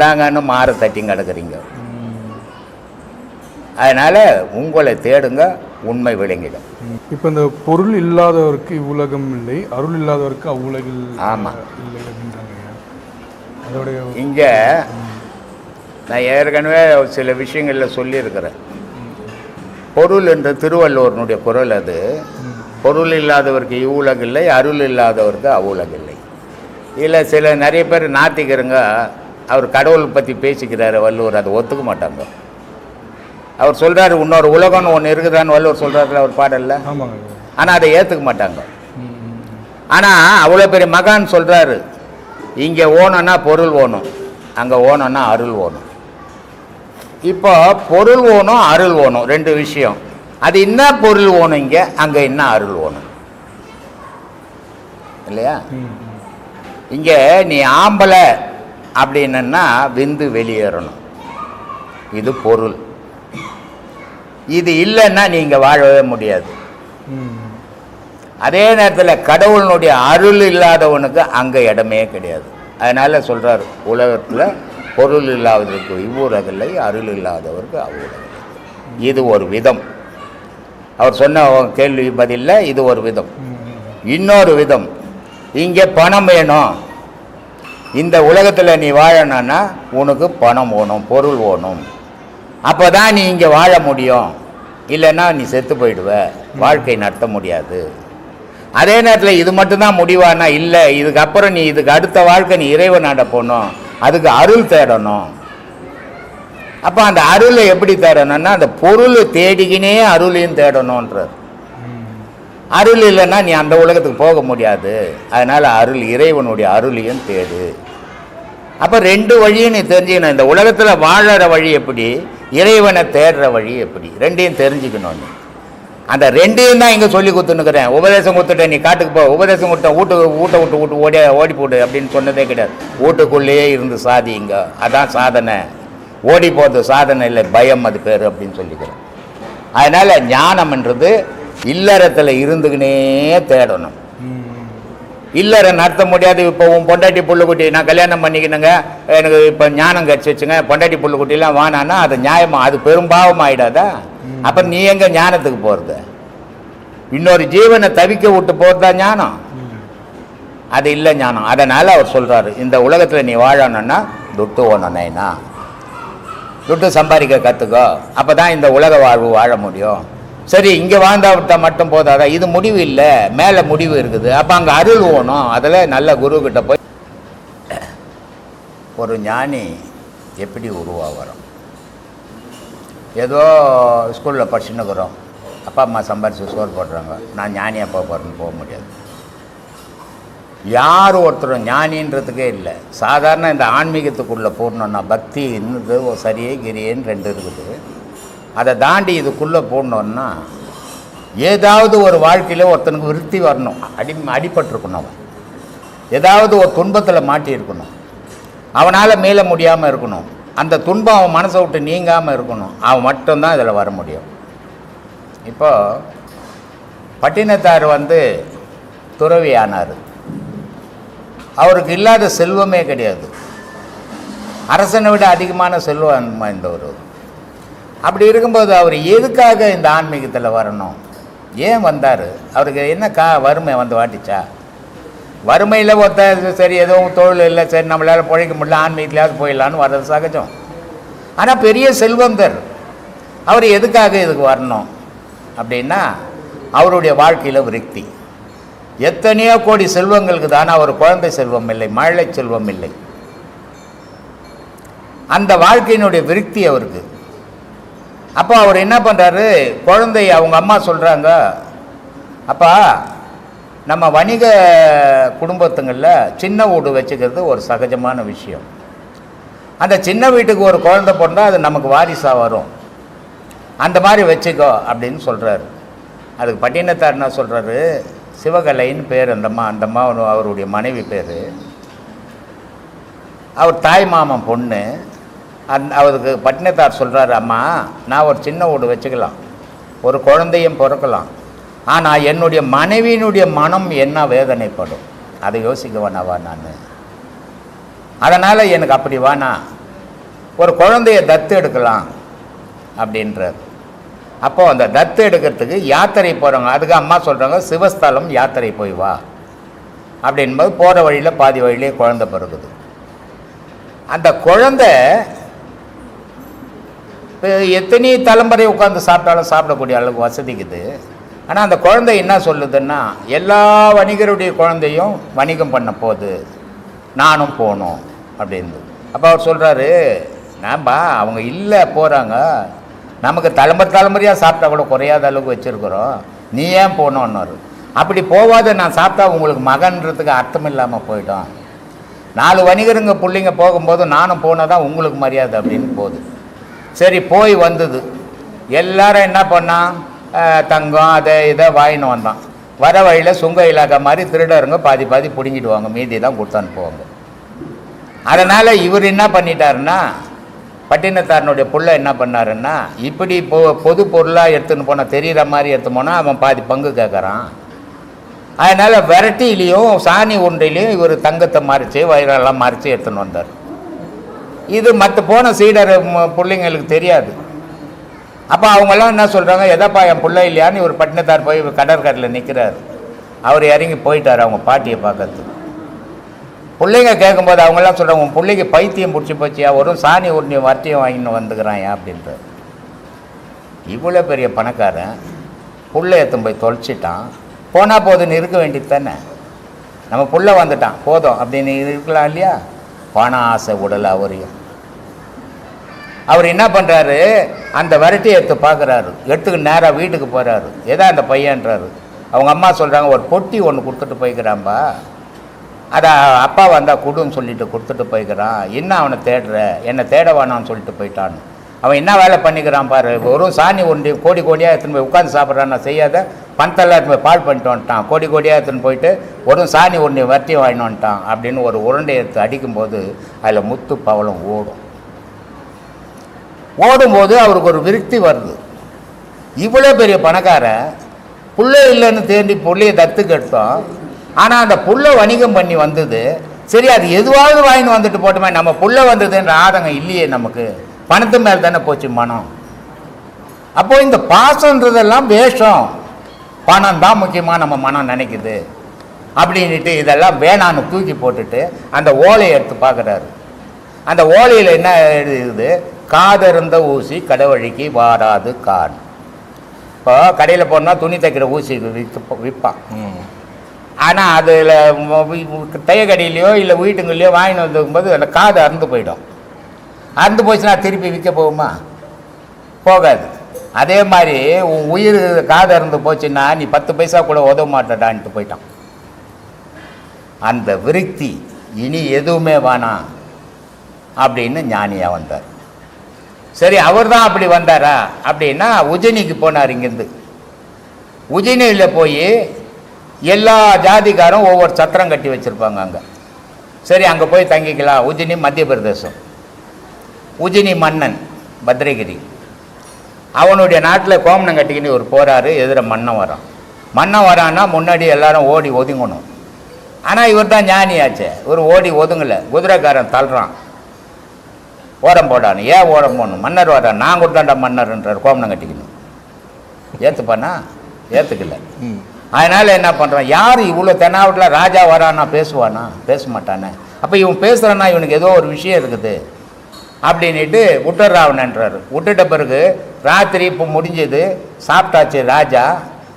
தாங்கன்னு மாற தட்டி கிடக்குறீங்க. அதனால் உங்களை தேடுங்க, உண்மை விளங்கிடும். இப்போ இந்த பொருள் இல்லாதவருக்கு இவ்வுலகம் இல்லை, அருள் இல்லாதவருக்கு அவ்வுலகில் ஆமாம் இல்லை அப்படின்றாங்க. அதோடைய இங்கே நான் ஏற்கனவே சில விஷயங்களில் சொல்லியிருக்கிறேன். பொருள் என்ற திருவள்ளுவனுடைய குரல் அது. பொருள் இல்லாதவருக்கு இவ்வுலகில்லை, அருள் இல்லாதவருக்கு அவ்வுலகில்லை. இதில் சில நிறைய பேர் நாத்திக்கிறங்க, அவர் கடவுளை பற்றி பேசிக்கிறாரு வள்ளுவர், அதை ஒத்துக்க மாட்டாங்க. அவர் சொல்கிறாரு இன்னொரு உலகம்னு ஒன்று இருக்குதான்னு வள்ளுவர் சொல்கிறாருல அவர் பாடல்ல. ஆனால் அதை ஏற்றுக்க மாட்டாங்க. ஆனால் அவ்வளோ பெரிய மகான் சொல்கிறாரு, இங்கே ஓணும்னா பொருள் ஓணும், அங்கே ஓணும்னா அருள் ஓணும். இப்போ பொருள் ஓணும் அருள் ஓணும் ரெண்டு விஷயம். அது என்ன பொருள் ஓணும் இங்கே, அங்கே என்ன அருள் ஓணும் இல்லையா? இங்கே நீ ஆம்பளை அப்படின்னா விந்து வெளியேறணும், இது பொருள். இது இல்லைன்னா நீங்கள் வாழவே முடியாது. அதே நேரத்தில் கடவுளினுடைய அருள் இல்லாதவனுக்கு அங்கே இடமே கிடையாது. அதனால் சொல்கிறார், உலகத்தில் பொருள் இல்லாதவருக்கு இவ்வுலகில்லை, அருள் இல்லாதவருக்கு அவ்வுலகில்லை. இது ஒரு விதம். அவர் சொன்ன கேள்வி பதிலில் இது ஒரு விதம். இன்னொரு விதம், இங்கே பணம் வேணும், இந்த உலகத்தில் நீ வாழணும்னா உனக்கு பணம் வேணும், பொருள் வேணும், அப்போ தான் நீ இங்கே வாழ முடியும். இல்லைன்னா நீ செத்து போயிடுவ, வாழ்க்கை நடத்த முடியாது. அதே நேரத்தில் இது மட்டும்தான் முடிவானா இல்லை, இதுக்கப்புறம் நீ இதுக்கு அடுத்த வாழ்க்கை நீ இறைவனாட போகணும், அதுக்கு அருள் தேடணும். அப்போ அந்த அருளை எப்படி தேடணும்னா அந்த பொருளை தேடிக்கினே அருளையும் தேடணுன்றார். அருள் இல்லைன்னா நீ அந்த உலகத்துக்கு போக முடியாது. அதனால் அருள், இறைவனுடைய அருளையும் தேடு. அப்போ ரெண்டு வழியும் நீ தெரிஞ்சுக்கணும். இந்த உலகத்தில் வாழற வழி எப்படி, இறைவனை தேடுற வழி எப்படி, ரெண்டையும் தெரிஞ்சுக்கணும். நீ அந்த ரெண்டையும் தான் இங்கே சொல்லி கொடுத்துன்னுக்கிறேன். உபதேசம் கொடுத்துட்டேன், நீ காட்டுக்கு போ, உபதேசம் கொடுத்தேன், ஊட்ட விட்டு ஓடி போடு அப்படின்னு சொன்னதே கிடையாது. வீட்டுக்குள்ளேயே இருந்து சாதிங்க, அதான் சாதனை. ஓடி போகிறது சாதனை இல்லை, பயம் அது பேர் அப்படின்னு சொல்லிக்கிறேன். அதனால் ஞானம்ன்றது இல்லறத்தில் இருந்துக்கினே தேடணும். இல்லற நடத்த முடியாது. இப்போ உன் பொண்டாட்டி புள்ளுக்குட்டி நான் கல்யாணம் பண்ணிக்கணுங்க, எனக்கு இப்போ ஞானம் கிடச்சிச்சுங்க, பொண்டாட்டி புள்ளுக்குட்டிலாம் வானான்னா அது நியாயமா, அது பெரும்பாவம் ஆகிடாதா? அப்புறம் நீ எங்கே ஞானத்துக்கு போகிறது? இன்னொரு ஜீவனை தவிக்க விட்டு போகிறதா ஞானம்? அது இல்லை ஞானம். அதனால் அவர் சொல்கிறாரு, இந்த உலகத்தில் நீ வாழணுன்னா துட்டு ஓனனைனா துட்டு சம்பாதிக்க கற்றுக்கோ, அப்போ தான் இந்த உலக வாழ்வு வாழ முடியும். சரி, இங்கே வாழ்ந்தா விட்டால் மட்டும் போதாதா? இது முடிவு இல்லை, மேலே முடிவு இருக்குது. அப்போ அங்கே அருள் ஓணும். அதில் நல்ல குருக்கிட்ட போய் ஒரு ஞானி எப்படி உருவாகிறோம்? ஏதோ ஸ்கூலில் படிச்சுன்னுக்குறோம், அப்பா அம்மா சம்பாரித்து சோறு போடுறாங்க, நான் ஞானியாக போகிறேன்னு போக முடியாது. யார் ஒருத்தரும் ஞானின்றதுக்கே இல்லை. சாதாரண இந்த ஆன்மீகத்துக்குள்ளே போடணுன்னா பக்தி இன்னது சரியே கிரியேன்னு 2 இருக்குது. அதை தாண்டி இதுக்குள்ளே போடணுன்னா ஏதாவது ஒரு வாழ்க்கையில் ஒருத்தனுக்கு விருத்தி வரணும். அடிபட்டிருக்கணும், அவன் ஏதாவது ஒரு துன்பத்தில் மாட்டியிருக்கணும், அவனால் மீள முடியாமல் இருக்கணும், அந்த துன்பம் அவன் மனசை விட்டு நீங்காமல் இருக்கணும். அவன் மட்டும்தான் இதில் வர முடியும். இப்போ பட்டினத்தார் துறவி ஆனார். அவருக்கு இல்லாத செல்வமே கிடையாது. அரசனை விட அதிகமான செல்வம் வாய்ந்தவர். அப்படி இருக்கும்போது அவர் எதுக்காக இந்த ஆன்மீகத்தில் வரணும்? ஏன் வந்தார்? அவருக்கு என்ன வறுமை வாட்டிச்சா? வறுமையில் ஒருத்தர் சரி எதுவும் தொழில் இல்லை, சரி நம்மளால் பிழைக்க முடியல, ஆன்மீகத்திலாவது போயிடலான்னு வர்றது சகஜம். ஆனால் பெரிய செல்வந்தர் அவர் எதுக்காக இதுக்கு வரணும் அப்படின்னா அவருடைய வாழ்க்கையில் விருத்தி. எத்தனையோ கோடி செல்வங்களுக்கு தானே அவர் குழந்தை செல்வம் இல்லை, மழலை செல்வம் இல்லை. அந்த வாழ்க்கையினுடைய விருத்தி அவருக்கு. அப்போ அவர் என்ன பண்ணுறாரு? குழந்தை அவங்க அம்மா சொல்கிறாங்க, அப்பா நம்ம வணிக குடும்பத்துங்களில் சின்ன வீடு வச்சுக்கிறது ஒரு சகஜமான விஷயம். அந்த சின்ன வீட்டுக்கு ஒரு குழந்தை பிறந்தால் அது நமக்கு வாரிசாக வரும், அந்த மாதிரி வச்சுக்கோ அப்படின்னு சொல்கிறாரு. அதுக்கு பட்டினத்தார் என்ன சொல்கிறாரு? சிவகலைன்னு பேர் அந்தம்மா அவருடைய மனைவி பேர். அவர் தாய் மாமன் பொண்ணு. அவருக்கு பட்டினத்தார் சொல்கிறாரு, அம்மா நான் ஒரு சின்ன வீடு வச்சுக்கலாம், ஒரு குழந்தையும் பிறக்கலாம், ஆனால் என்னுடைய மனைவியினுடைய மனம் என்ன வேதனைப்படும் அதை யோசிக்க வேணாவா நான்? அதனால் எனக்கு அப்படி வேணா, ஒரு குழந்தைய தத்து எடுக்கலாம் அப்படின்றார். அப்போது அந்த தத்து எடுக்கிறதுக்கு யாத்திரை போகிறாங்க. அதுக்கு அம்மா சொல்கிறாங்க, சிவஸ்தலம் யாத்திரை போய் வா அப்படின்போது போகிற வழியில் பாதி வழியிலே குழந்தை பிறகுது. அந்த குழந்தை எத்தனை தலைமுறை உட்காந்து சாப்பிட்டாலும் சாப்பிடக்கூடிய அளவுக்கு வசதிக்குது. ஆனால் அந்த குழந்தை என்ன சொல்லுதுன்னா, எல்லா வணிகருடைய குழந்தையும் வணிகம் பண்ண போகுது, நானும் போகணும் அப்படின்னு. அப்போ அவர் சொல்கிறாரு, நான்பா அவங்க இல்லை போகிறாங்க, நமக்கு தலைமுறையாக சாப்பிட்டா கூட குறையாத அளவுக்கு வச்சுருக்குறோம், நீ ஏன் போகணுன்னாரு. அப்படி போகாத நான் சாப்பிட்டா உங்களுக்கு மகன்றதுக்கு அர்த்தம் இல்லாமல் போயிட்டோம். 4 வணிகருங்க பிள்ளைங்க போகும்போது நானும் போனால் தான் உங்களுக்கு மரியாதை அப்படின்னு போகுது. சரி போய் வந்தது. எல்லாரும் என்ன பண்ணான், தங்கம் அதை இதை வாங்கின்னு வந்தான். வர வழியில் சுங்க இலாக்கா மாதிரி திருடருங்க பாதி பாதி பிடுங்கிடுவாங்க, மீதி தான் கொடுத்து அனுப்புவாங்க. அதனால் இவர் என்ன பண்ணிட்டாருன்னா, பட்டினத்தாரனுடைய புள்ள என்ன பண்ணாருன்னா, இப்படி பொது பொருளாக எடுத்துன்னு போனால் தெரிகிற மாதிரி எடுத்து போனால் அவன் பாதி பங்கு கேட்குறான். அதனால் விரட்டிலையும் சாணி உண்டையிலையும் இவர் தங்கத்தை மறைச்சி வயிறெல்லாம் மறைச்சி எடுத்துன்னு வந்தார். இது மற்ற போன சீடர் பிள்ளைங்களுக்கு தெரியாது. அப்போ அவங்கெல்லாம் என்ன சொல்கிறாங்க, எதப்பா என் பிள்ளை இல்லையான்னு இவர் பட்டினத்தார் போய் கடற்கரையில் நிற்கிறார். அவர் இறங்கி போயிட்டார் அவங்க பாட்டியை பார்க்கறதுக்கு. பிள்ளைங்க கேட்கும்போது அவங்கெல்லாம் சொல்கிறாங்க, உன் பிள்ளைக்கு பைத்தியம் பிடிச்சி போச்சியா, ஒரு சாணி உருணி வட்டியும் வாங்கின்னு வந்துக்கிறான் அப்படின்றார். இவ்வளோ பெரிய பணக்காரன் புள்ள எடுத்துன்னு போய் தொலைச்சிட்டான், போனால் போதுன்னு இருக்க வேண்டியது தானே. நம்ம புள்ள வந்துட்டான் போதும் அப்படின்னு இருக்கலாம் இல்லையா? பண ஆசை உடல் அவரையும். அவர் என்ன பண்ணுறாரு, அந்த வரட்டியை எடுத்து பார்க்குறாரு, எடுத்துக்கு நேராக வீட்டுக்கு போகிறாரு. எதா அந்த பையன்றாரு. அவங்க அம்மா சொல்கிறாங்க, ஒரு பொட்டி ஒன்று கொடுத்துட்டு போய்க்கிறான்பா, அதை அப்பா வந்தால் கொடுன்னு சொல்லிட்டு கொடுத்துட்டு போய்க்கிறான், என்ன அவனை தேடுற, என்னை தேட வேணான்னு சொல்லிட்டு போயிட்டான்னு. அவன் என்ன வேலை பண்ணிக்கிறான் பாரு, ஒரு சாணி ஒண்டி கோடி கோடியாக எடுத்துன்னு போய் உட்காந்து சாப்பிட்றான், நான் செய்யாத பணத்தெல்லாம் எடுத்து போய் பால் பண்ணிட்டு வந்துட்டான், கோடி கோடியாக எடுத்துன்னு போயிட்டு ஒரு சாணி ஒன்றி வட்டி வாங்கிட்டு வந்துட்டான் அப்படின்னு ஒரு உருண்டை எடுத்து அடிக்கும்போது அதில் முத்து பவளம் ஓடும்போது அவருக்கு ஒரு விருத்தி வருது. இவ்வளோ பெரிய பணக்காரன் புள்ள இல்லைன்னு தேடி புள்ளையை தத்துக்கு எடுத்தோம். ஆனால் அந்த புள்ள வணிகம் பண்ணி வந்தது சரி, அது எதுவாவது வாங்கின்னு வந்துட்டு போட்டோமே, நம்ம புள்ள வந்ததுன்ற ஆதங்கம் இல்லையே நமக்கு, பணத்து மேலே தானே போச்சு மனம். அப்போ இந்த பாசன்றதெல்லாம் வேஷம், பணம் தான் முக்கியமாக நம்ம மனம் நினைக்குது அப்படின்ட்டு இதெல்லாம் வேணான்னு தூக்கி போட்டுட்டு அந்த ஓலையை எடுத்து பார்க்குறாரு. அந்த ஓலையில் என்ன எழுதுது, காதருந்த ஊசி கடவழிக்கு வாராது கான். இப்போ கடையில் போனால் துணி தைக்கிற ஊசி விற்பான். ஆனால் அதில் தையக்கடையிலையோ இல்லை வீட்டுங்கள்லையோ வாங்கிட்டு வந்துக்கும்போது அந்த காது அறுந்து போயிடும். அறுந்து போச்சுன்னா திருப்பி விற்க போகுமா? போகாது. அதே மாதிரி உன் உயிர் காது அறுந்து போச்சுன்னா நீ 10 பைசா கூட உதவ மாட்டடான்ட்டு போயிட்டான். அந்த விருத்தி இனி எதுவுமே வேணாம் அப்படின்னு ஞானியாக வந்தார். சரி, அவர் தான் அப்படி வந்தாரா அப்படின்னா உஜ்ஜயினிக்கு போனார். இங்கேருந்து உஜ்ஜயினியில் போய் எல்லா ஜாதிக்காரும் ஒவ்வொரு சத்திரம் கட்டி வச்சுருப்பாங்க அங்கே. சரி, அங்கே போய் தங்கிக்கலாம். உஜ்ஜயினி மத்திய பிரதேசம். உஜ்ஜயினி மன்னன் பத்ரகிரி, அவனுடைய நாட்டில் கோமணம் கட்டிக்கின்னு ஒரு போகிறாரு. எதிர மன்னன் வரான். மன்னன் வரான்னா முன்னாடி எல்லாரும் ஓடி ஒதுங்கணும். ஆனால் இவர் தான் ஞானியாச்சே, இவர் ஓடி ஒதுங்கலை. குதிரைக்காரன் தள்ளுறான், ஓரம் போடான்னு. ஏன் ஓரம் போடணும்? மன்னர் வரான். நான் கொடுத்தாண்டா மன்னர்ன்றார். கோமணம் கட்டிக்கணும். ஏற்றுப்பானா? ஏற்றுக்கல. அதனால் என்ன பண்ணுறான், யார் இவ்வளோ தென்னாவட்டில் ராஜா வரான்னா பேசுவானா? பேச மாட்டானே. அப்போ இவன் பேசுகிறான்னா இவனுக்கு ஏதோ ஒரு விஷயம் இருக்குது அப்படின்ட்டு விட்டுறாவனன்றார். விட்டுட்ட பிறகு ராத்திரி இப்போ முடிஞ்சது, சாப்பிட்டாச்சு ராஜா.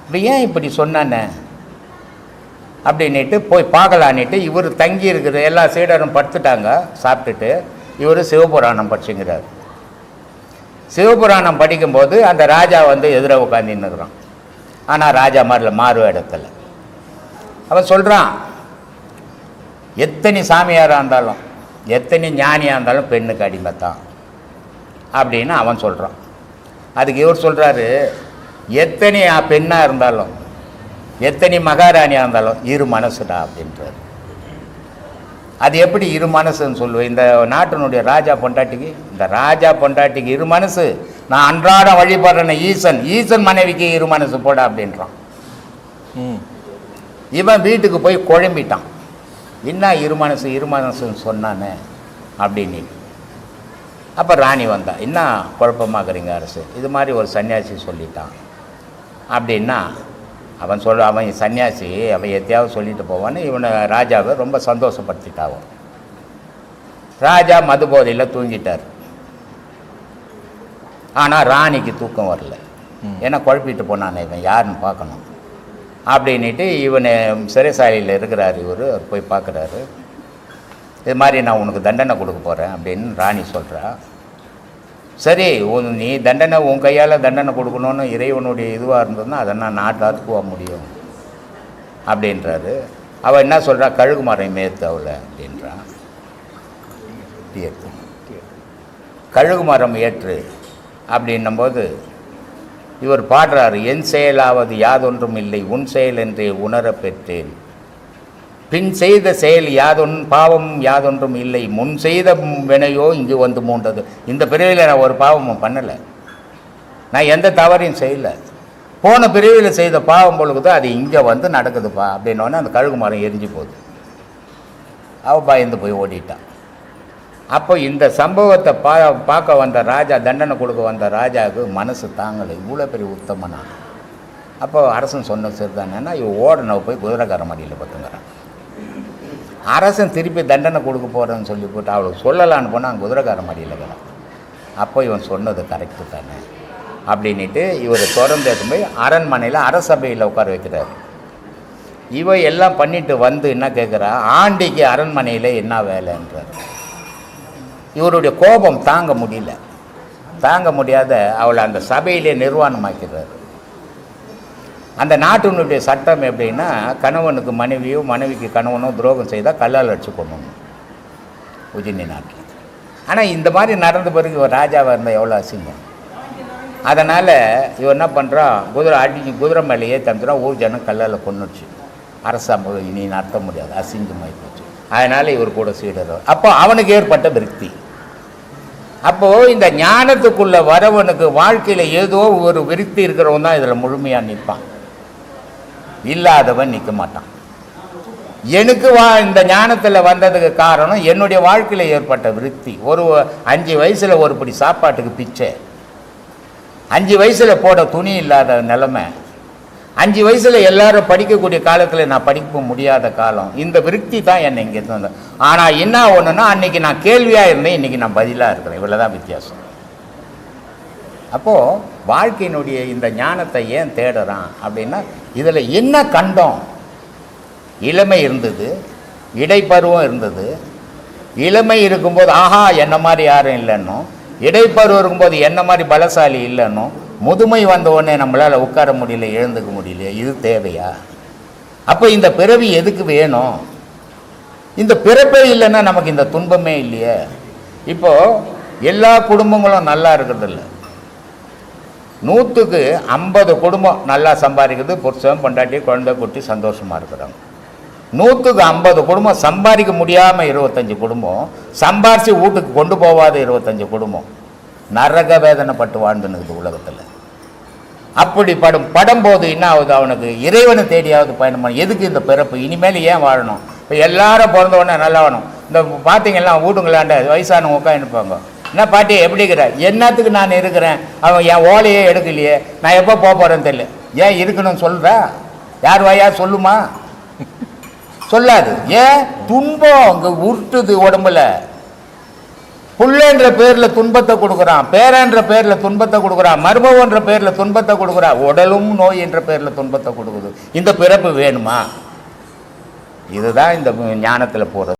இப்போ ஏன் இப்படி சொன்னானே அப்படின்ட்டு போய் பார்க்கலான்ட்டு இவர் தங்கி இருக்கிற எல்லா சீடரும் படுத்துட்டாங்க சாப்பிட்டுட்டு. இவர் சிவபுராணம் படிச்சுங்கிறார். சிவபுராணம் படிக்கும்போது அந்த ராஜா வந்து எதிர உட்காந்துன்னுக்குறான். ஆனால் ராஜா மாதிரில மாறு இடத்துல அவன் சொல்கிறான், எத்தனை சாமியாராக இருந்தாலும் எத்தனை ஞானியாக இருந்தாலும் பெண்ணுக்கு அடிமைத்தான் அப்படின்னு அவன் சொல்கிறான். அதுக்கு இவர் சொல்கிறாரு, எத்தனை பெண்ணாக இருந்தாலும் எத்தனை மகாராணியாக இருந்தாலும் இரு மனசுடா அப்படின்றார். அது எப்படி இரு மனசுன்னு சொல்லுவேன்? இந்த நாட்டினுடைய ராஜா பொண்டாட்டிக்கு, இந்த ராஜா பொண்டாட்டிக்கு இரு மனசு. நான் அன்றாடம் வழிபடுறேன் ஈசன், ஈசன் மனைவிக்கு இரு மனசு போட அப்படின்றான். இவன் வீட்டுக்கு போய் குழம்பிட்டான். என்ன இரு மனசுன்னு சொன்னானே அப்படின்னு. அப்போ ராணி வந்தா, என்ன குழப்பமாக்குறீங்க அரசு, இது மாதிரி ஒரு சன்னியாசி சொல்லிட்டான் அப்படின்னா அவன் சன்னியாசி அவன் எத்தையாவது சொல்லிட்டு போவான்னு இவனை ராஜாவை ரொம்ப சந்தோஷப்படுத்திட்டாவும். ராஜா மது போதையில் தூங்கிட்டார். ஆனால் ராணிக்கு தூக்கம் வரல. ஏன்னா குழப்பிட்டு போனானே இவன் யாருன்னு பார்க்கணும் அப்படின்ட்டு இவனை சிறைசாலையில் இருக்கிறார். இவர் போய் பார்க்குறாரு. இது மாதிரி நான் உனக்கு தண்டனை கொடுக்க போகிறேன் அப்படின்னு ராணி சொல்கிறா. சரி, நீ தண்டனை உன் கையால் தண்டனை கொடுக்கணுன்னு இறைவனுடைய இதுவாக இருந்ததுன்னா அதை நான் நாட்டாத்துக்கு போக முடியும் அப்படின்றாரு. அவள் என்ன சொல்கிறா, கழுகு மரம் மேய்த்து அவளை அப்படின்றான். கழுகு மரம் ஏற்று அப்படின்னும்போது இவர் பாடுறாரு, என் செயலாவது யாதொன்றும் இல்லை உன் செயல் என்றே உணர பெற்றேன். பின் செய்த செயல் பாவம் யாதொன்றும் இல்லை முன் செய்த வினையோ இங்கு வந்து மூண்டது. இந்த பிறவியில் நான் ஒரு பாவமும் பண்ணலை, நான் எந்த தவறையும் செய்யலை. போன பிறவியில் செய்த பாவம் பொழுது அது இங்கே வந்து நடக்குதுப்பா அப்படின்னோடனே அந்த கழுகு மரம் எரிஞ்சு போகுது. அவள் பயந்து போய் ஓடிட்டான். அப்போ இந்த சம்பவத்தை பார்க்க வந்த ராஜா, தண்டனை கொடுக்க வந்த ராஜாவுக்கு மனசு தாங்கலை, இவ்வளோ பெரிய உத்தமனா. அப்போ அரசன் சொன்ன சரிதானேன்னா இவன் ஓடனவை போய் குதிரைக்கார மடியில் பார்த்துங்கிறான். அரசன் திருப்பி தண்டனை கொடுக்க போகிறேன்னு சொல்லி போட்டு அவளுக்கு சொல்லலான்னு போனால் அங்கே குதிரைக்கார மடியில் இருக்கிறான். அப்போ இவன் சொன்னது கரெக்டு தானே அப்படின்ட்டு இவர் தொடர்ந்து போய் அரண்மனையில் அரசபையில் உட்கார வைக்கிறார். இவ எல்லாம் பண்ணிட்டு வந்து என்ன கேட்குறா, ஆண்டிக்கு அரண்மனையில் என்ன வேலைன்றார். இவருடைய கோபம் தாங்க முடியாத அவளை அந்த சபையிலே நிர்வாணமாக்கிறார். அந்த நாட்டினுடைய சட்டம் எப்படின்னா, கணவனுக்கு மனைவியோ மனைவிக்கு கணவனோ துரோகம் செய்தால் கல்லால் அடிச்சு கொள்ளணும் உஜ்ஜயினி நாட்டில். ஆனால் இந்த மாதிரி நடந்த பிறகு இவர் ராஜாவாக இருந்தால் எவ்வளோ அசிங்கம். அதனால் இவர் என்ன பண்ணுறான், குதிரை மேலேயே தந்துடும். ஊர் ஜனம் கல்லால் கொன்னுச்சு. அரசாங்கம் இனி நடத்த முடியாது, அசிங்கமாகி போச்சு. அதனால் இவர் கூட சீடர். அப்போ அவனுக்கு ஏற்பட்ட விருத்தி. அப்போது இந்த ஞானத்துக்குள்ள வரவனுக்கு வாழ்க்கையில் ஏதோ ஒரு விருத்தி இருக்கிறவன் தான் இதில் முழுமையாக நிற்பான், இல்லாதவன் நிற்க மாட்டான். எனக்கு இந்த ஞானத்தில் வந்ததுக்கு காரணம் என்னுடைய வாழ்க்கையில் ஏற்பட்ட விருத்தி. 5 வயசில் ஒரு படி சாப்பாட்டுக்கு பிச்சை, 5 வயசில் போட துணி இல்லாத நிலைமை, 5 வயசில் எல்லாரும் படிக்கக்கூடிய காலத்தில் நான் படிக்க முடியாத காலம். இந்த விருத்தி தான் என்னை இங்கே வந்தேன். ஆனால் என்ன ஒன்றுன்னா, அன்றைக்கி நான் கேள்வியாக இருந்தேன், இன்றைக்கி நான் பதிலாக இருக்கிறேன். இவ்வளோ தான் வித்தியாசம். அப்போது வாழ்க்கையினுடைய இந்த ஞானத்தை ஏன் தேடுறான் அப்படின்னா இதில் என்ன கண்டோம்? இளமை இருந்தது, இடைப்பருவம் இருந்தது. இளமை இருக்கும்போது ஆஹா என்ன மாதிரி யாரும் இல்லைன்னும், இடைப்பருவம் இருக்கும்போது என்ன மாதிரி பலசாலி இல்லைன்னும், முதுமை வந்த உடனே நம்மளால் உட்கார முடியல, எழுந்துக்க முடியல. இது தேவையா? அப்போ இந்த பிறவி எதுக்கு வேணும்? இந்த பிறப்பே இல்லைன்னா நமக்கு இந்த துன்பமே இல்லையே. இப்போது எல்லா குடும்பங்களும் நல்லா இருக்கிறதில்ல. 100க்கு 50 குடும்பம் நல்லா சம்பாதிக்கிறது, புருஷன் பொண்டாட்டி குழந்தை குட்டி சந்தோஷமாக இருக்கிறாங்க. 100க்கு 50 குடும்பம் சம்பாதிக்க முடியாமல் 25 குடும்பம், சம்பாரித்து வீட்டுக்கு கொண்டு போகாத 25 குடும்பம் நரக வேதனைப்பட்டு வாழ்ந்துனுக்குது உலகத்தில். அப்படி படும்போது என்ன ஆகுது? அவனுக்கு இறைவனை தேடியாவது பயணம் பண்ண. எதுக்கு இந்த பிறப்பு? இனிமேல் ஏன் வாழணும்? இப்போ எல்லாரும் பிறந்த உடனே நல்லா வாழணும். இந்த பார்த்தீங்கன்னா வீட்டுங்களாண்ட வயசானவங்க உட்காந்துருப்பாங்க. என்ன பாட்டி எப்படி இருக்கிற? என்னத்துக்கு நான் இருக்கிறேன்? அவன் என் ஓலையே எடுக்கலையே, நான் எப்போ போக போகிறேன்னு தெரியல. ஏன் இருக்கணும்னு சொல்கிறா? யார் வாயா சொல்லுமா? சொல்லாது. ஏன்? துன்பம் அங்கே உருட்டுது உடம்புல. புள்ளன்ற பேரில் துன்பத்தை கொடுக்குறான், பேரன்ற பேரில் துன்பத்தை கொடுக்குறான், மருமவன்ற பேரில் துன்பத்தை கொடுக்குறான், உடலும் நோய் என்ற பேரில் துன்பத்தை கொடுக்குது. இந்த பிறப்பு வேணுமா? இதுதான் இந்த ஞானத்தில் போகிறது.